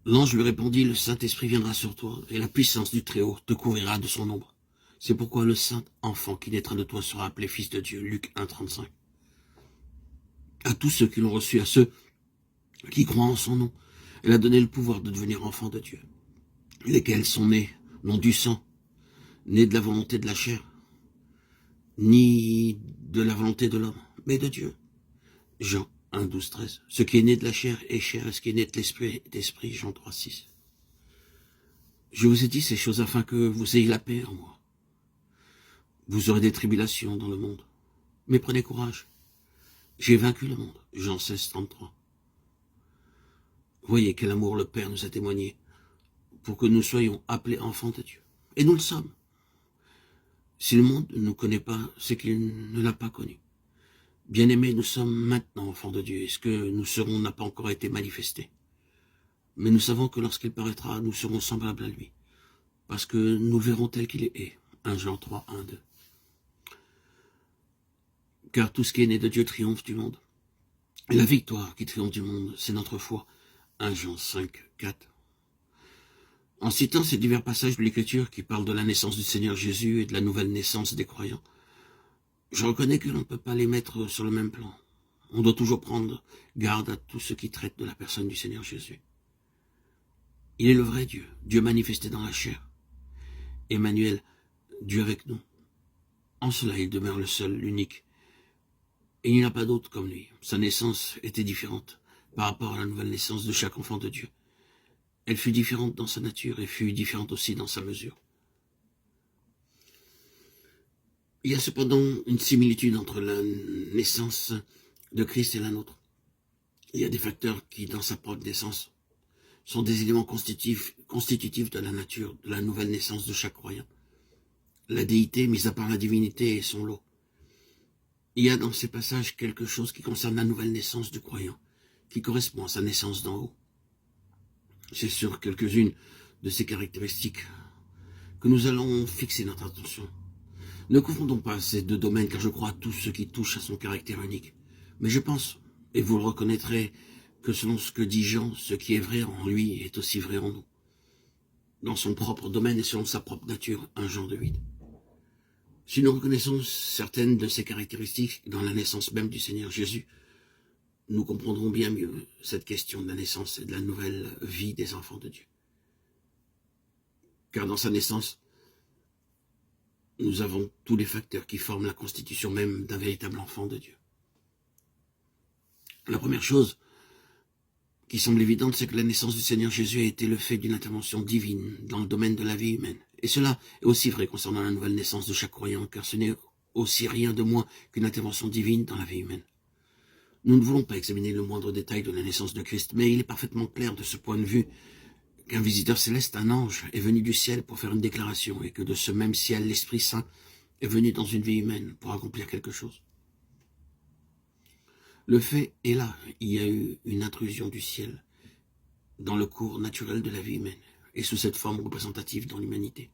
L'ange lui répondit, le Saint-Esprit viendra sur toi, et la puissance du Très-Haut te couvrira de son ombre. C'est pourquoi le saint enfant qui naîtra de toi sera appelé fils de Dieu. Luc 1, 35. À tous ceux qui l'ont reçu, à ceux qui croient en son nom, elle a donné le pouvoir de devenir enfants de Dieu, lesquels sont nés, non du sang, nés de la volonté de la chair, ni de la volonté de l'homme, mais de Dieu. Jean 1, 12, 13. Ce qui est né de la chair est chair, et ce qui est né de l'esprit est esprit. Jean 3, 6. Je vous ai dit ces choses afin que vous ayez la paix en moi. Vous aurez des tribulations dans le monde, mais prenez courage. J'ai vaincu le monde. Jean 16, 33. Voyez quel amour le Père nous a témoigné pour que nous soyons appelés enfants de Dieu. Et nous le sommes. Si le monde ne nous connaît pas, c'est qu'il ne l'a pas connu. Bien-aimés, nous sommes maintenant enfants de Dieu, et ce que nous serons n'a pas encore été manifesté. Mais nous savons que lorsqu'il paraîtra, nous serons semblables à lui, parce que nous verrons tel qu'il est. 1 Jean 3, 1, 2. Car tout ce qui est né de Dieu triomphe du monde. Et la victoire qui triomphe du monde, c'est notre foi. 1 Jean 5, 4. En citant ces divers passages de l'Écriture qui parlent de la naissance du Seigneur Jésus et de la nouvelle naissance des croyants, je reconnais que l'on ne peut pas les mettre sur le même plan. On doit toujours prendre garde à tout ce qui traite de la personne du Seigneur Jésus. Il est le vrai Dieu, Dieu manifesté dans la chair. Emmanuel, Dieu avec nous. En cela, il demeure le seul, l'unique. Et il n'y en a pas d'autre comme lui. Sa naissance était différente par rapport à la nouvelle naissance de chaque enfant de Dieu. Elle fut différente dans sa nature et fut différente aussi dans sa mesure. Il y a cependant une similitude entre la naissance de Christ et la nôtre. Il y a des facteurs qui, dans sa propre naissance, sont des éléments constitutifs de la nature, de la nouvelle naissance de chaque croyant. La déité, mise à part la divinité, est son lot. Il y a dans ces passages quelque chose qui concerne la nouvelle naissance du croyant, qui correspond à sa naissance d'en haut. C'est sur quelques-unes de ces caractéristiques que nous allons fixer notre attention. Ne confondons pas ces deux domaines, car je crois à tout ce qui touche à son caractère unique. Mais je pense, et vous le reconnaîtrez, que selon ce que dit Jean, ce qui est vrai en lui est aussi vrai en nous. Dans son propre domaine et selon sa propre nature, 1 Jean 2, 8. Si nous reconnaissons certaines de ces caractéristiques dans la naissance même du Seigneur Jésus, nous comprendrons bien mieux cette question de la naissance et de la nouvelle vie des enfants de Dieu. Car dans sa naissance, nous avons tous les facteurs qui forment la constitution même d'un véritable enfant de Dieu. La première chose qui semble évidente, c'est que la naissance du Seigneur Jésus a été le fait d'une intervention divine dans le domaine de la vie humaine. Et cela est aussi vrai concernant la nouvelle naissance de chaque croyant, car ce n'est aussi rien de moins qu'une intervention divine dans la vie humaine. Nous ne voulons pas examiner le moindre détail de la naissance de Christ, mais il est parfaitement clair de ce point de vue qu'un visiteur céleste, un ange, est venu du ciel pour faire une déclaration, et que de ce même ciel, l'Esprit Saint est venu dans une vie humaine pour accomplir quelque chose. Le fait est là, il y a eu une intrusion du ciel dans le cours naturel de la vie humaine, et sous cette forme représentative dans l'humanité.